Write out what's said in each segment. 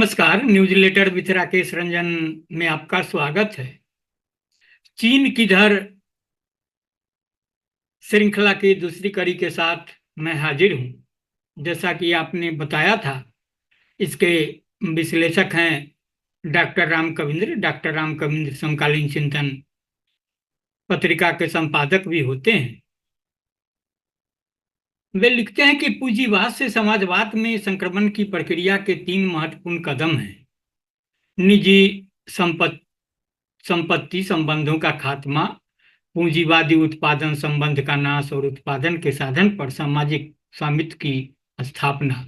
नमस्कार। Newsletter with Rakesh Ranjan में आपका स्वागत है। चीन किधर श्रृंखला की दूसरी कड़ी के साथ मैं हाजिर हूं। जैसा कि आपने बताया था, इसके विश्लेषक हैं डॉक्टर राम कविंद्र समकालीन चिंतन पत्रिका के संपादक भी होते हैं। वे लिखते हैं कि पूंजीवाद से समाजवाद में संक्रमण की प्रक्रिया के तीन महत्वपूर्ण कदम हैं। निजी संपत्ति संपत्ति संबंधों का खात्मा, पूंजीवादी उत्पादन संबंध का नाश और उत्पादन के साधन पर सामाजिक स्वामित्व की स्थापना।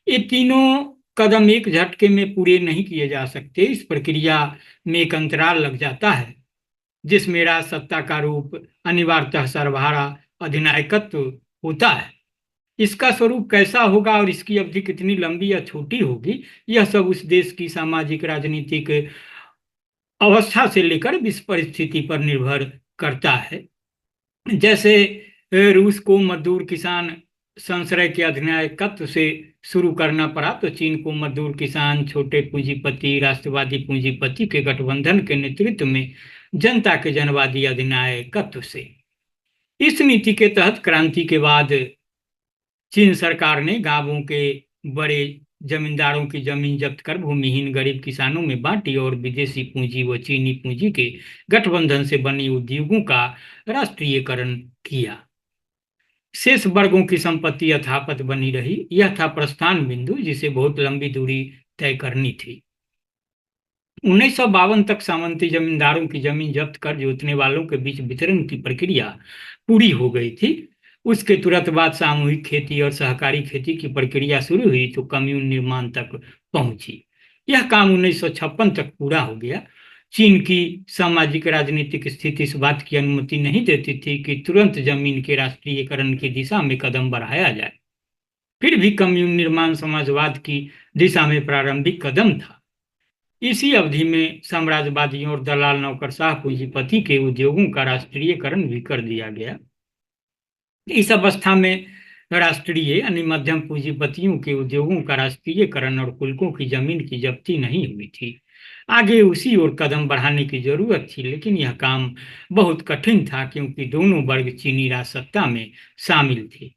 ये तीनों कदम एक झटके में पूरे नहीं किए जा सकते। इस प्रक्रिया में एक अंतराल लग जाता है जिसमें राज सत्ता का रूप अनिवार्यतः सर्वहारा अधिनायकत्व होता है। इसका स्वरूप कैसा होगा और इसकी अवधि कितनी लंबी या छोटी होगी, यह सब उस देश की सामाजिक राजनीतिक अवस्था से लेकर विश्व परिस्थिति पर निर्भर करता है। जैसे रूस को मजदूर किसान संश्रय के अधिनायकत्व से शुरू करना पड़ा, तो चीन को मजदूर किसान छोटे पूंजीपति राष्ट्रवादी पूंजीपति के गठबंधन के नेतृत्व में जनता के जनवादी अधिनायकत्व से। इस नीति के तहत क्रांति के बाद चीन सरकार ने गांवों के बड़े जमींदारों की जमीन जब्त कर भूमिहीन गरीब किसानों में बांटी और विदेशी पूंजी व चीनी पूंजी के गठबंधन से बने उद्योगों का राष्ट्रीयकरण किया। शेष वर्गों की संपत्ति यथावत बनी रही। यह था प्रस्थान बिंदु जिसे बहुत लंबी दूरी तय करनी थी। 1952 तक सामंती जमींदारों की जमीन जब्त कर जोतने वालों के बीच वितरण की प्रक्रिया पूरी हो गई थी। उसके तुरंत बाद सामूहिक खेती और सहकारी खेती की प्रक्रिया शुरू हुई तो कम्यून निर्माण तक पहुंची। यह काम 1956 तक पूरा हो गया। चीन की सामाजिक राजनीतिक स्थिति इस बात की अनुमति नहीं देती थी कि तुरंत जमीन के राष्ट्रीयकरण की दिशा में कदम बढ़ाया जाए। फिर भी कम्यून निर्माण समाजवाद की दिशा में प्रारंभिक कदम था। इसी अवधि में साम्राज्यवादियों और दलाल नौकरशाह पूंजीपति के उद्योगों का राष्ट्रीयकरण भी कर दिया गया। इस अवस्था में राष्ट्रीय यानी मध्यम पूंजीपतियों के उद्योगों का राष्ट्रीयकरण और कुलकों की जमीन की जब्ती नहीं हुई थी। आगे उसी ओर कदम बढ़ाने की जरूरत थी, लेकिन यह काम बहुत कठिन था क्योंकि दोनों वर्ग चीनी राजसत्ता में शामिल थे।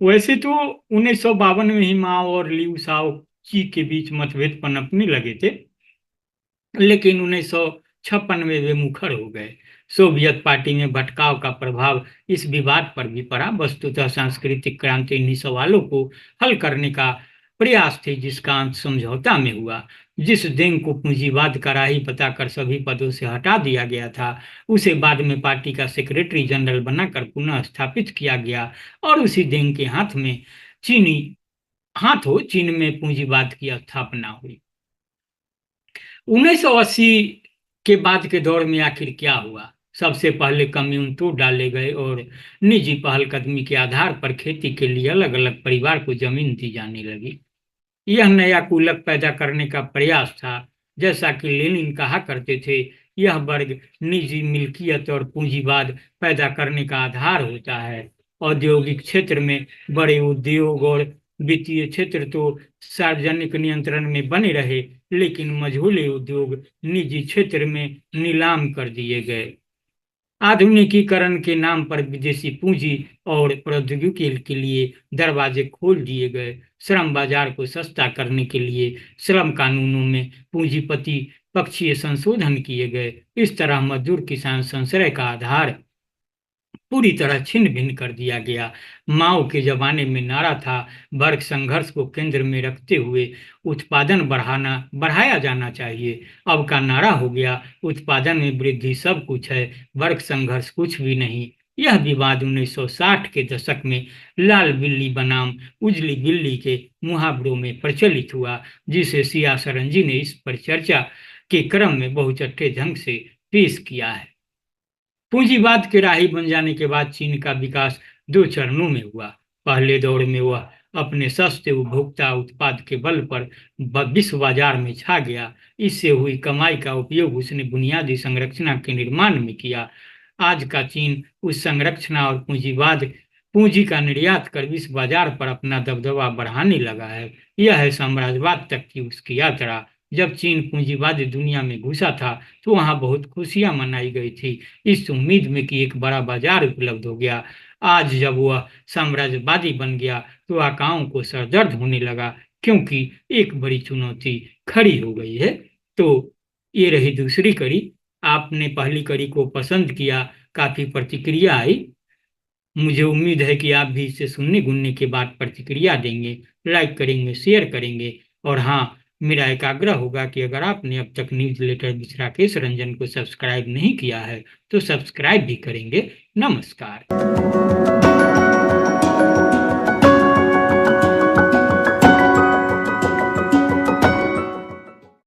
वैसे तो 1952 में ही माओ और लियू शाओकी के बीच मतभेद पनपने लगे थे, लेकिन 1956 में वे मुखर हो गए। सोवियत पार्टी में भटकाव का प्रभाव इस विवाद पर भी पड़ा। वस्तुतः सांस्कृतिक क्रांति इन्हीं सवालों को हल करने का प्रयास थी जिसका अंत समझौता में हुआ। जिस देंग को पूंजीवाद का राही बताकर सभी पदों से हटा दिया गया था उसे बाद में पार्टी का सेक्रेटरी जनरल बनाकर पुनः स्थापित किया गया और उसी देंग के चीन में पूंजीवाद की स्थापना हुई। 1980 के बाद के दौर में आखिर क्या हुआ? सबसे पहले कम्यून तोड़ डाले गए और निजी पहलकदमी के आधार पर खेती के लिए अलग अलग परिवार को जमीन दी जाने लगी। यह नया कुलक पैदा करने का प्रयास था। जैसा कि लेनिन कहा करते थे, यह वर्ग निजी मिल्कियत और पूंजीवाद पैदा करने का आधार होता है। औद्योगिक क्षेत्र में बड़े उद्योग और वित्तीय क्षेत्र तो सार्वजनिक नियंत्रण में बने रहे, लेकिन मझोले उद्योग निजी क्षेत्र में नीलाम कर दिए गए। आधुनिकीकरण के नाम पर विदेशी पूंजी और प्रौद्योगिकी के लिए दरवाजे खोल दिए गए। श्रम बाजार को सस्ता करने के लिए श्रम कानूनों में पूंजीपति पक्षीय संशोधन किए गए। इस तरह मजदूर किसान संश्रय का आधार पूरी तरह छिन्न भिन्न कर दिया गया। माओ के जमाने में नारा था वर्ग संघर्ष को केंद्र में रखते हुए उत्पादन बढ़ाया जाना चाहिए। अब का नारा हो गया उत्पादन में वृद्धि सब कुछ है, वर्ग संघर्ष कुछ भी नहीं। यह विवाद 1960 के दशक में लाल बिल्ली बनाम उजली बिल्ली के मुहावरों में प्रचलित हुआ, जिसे सिया सरंजी ने इस पर चर्चा के क्रम में बहुचट्टे ढंग से पेश किया है। पूंजीवाद के राही बन जाने के बाद चीन का विकास दो चरणों में हुआ। पहले दौर में वह अपने सस्ते उपभोक्ता उत्पाद के बल पर विश्व बाजार में छा गया। इससे हुई कमाई का उपयोग उसने बुनियादी संरचना के निर्माण में किया। आज का चीन उस संरचना और पूंजी का निर्यात कर विश्व बाजार पर अपना दबदबा बढ़ाने लगा है। यह है साम्राज्यवाद तक की उसकी यात्रा। जब चीन पूंजीवादी दुनिया में घुसा था तो वहां बहुत खुशियां मनाई गई थी, इस उम्मीद में कि एक बड़ा बाजार उपलब्ध हो गया। आज जब वह साम्राज्यवादी बन गया तो आकाओं को सरदर्द होने लगा, क्योंकि एक बड़ी चुनौती खड़ी हो गई है। तो ये रही दूसरी कड़ी। आपने पहली कड़ी को पसंद किया, काफी प्रतिक्रिया आई। मुझे उम्मीद है कि आप भी इसे सुनने गुनने के बाद प्रतिक्रिया देंगे, लाइक करेंगे, शेयर करेंगे। और हाँ, मेरा एक आग्रह होगा कि अगर आपने अब तक न्यूज लेटर मिश्रा राकेश रंजन को सब्सक्राइब नहीं किया है तो सब्सक्राइब भी करेंगे। नमस्कार।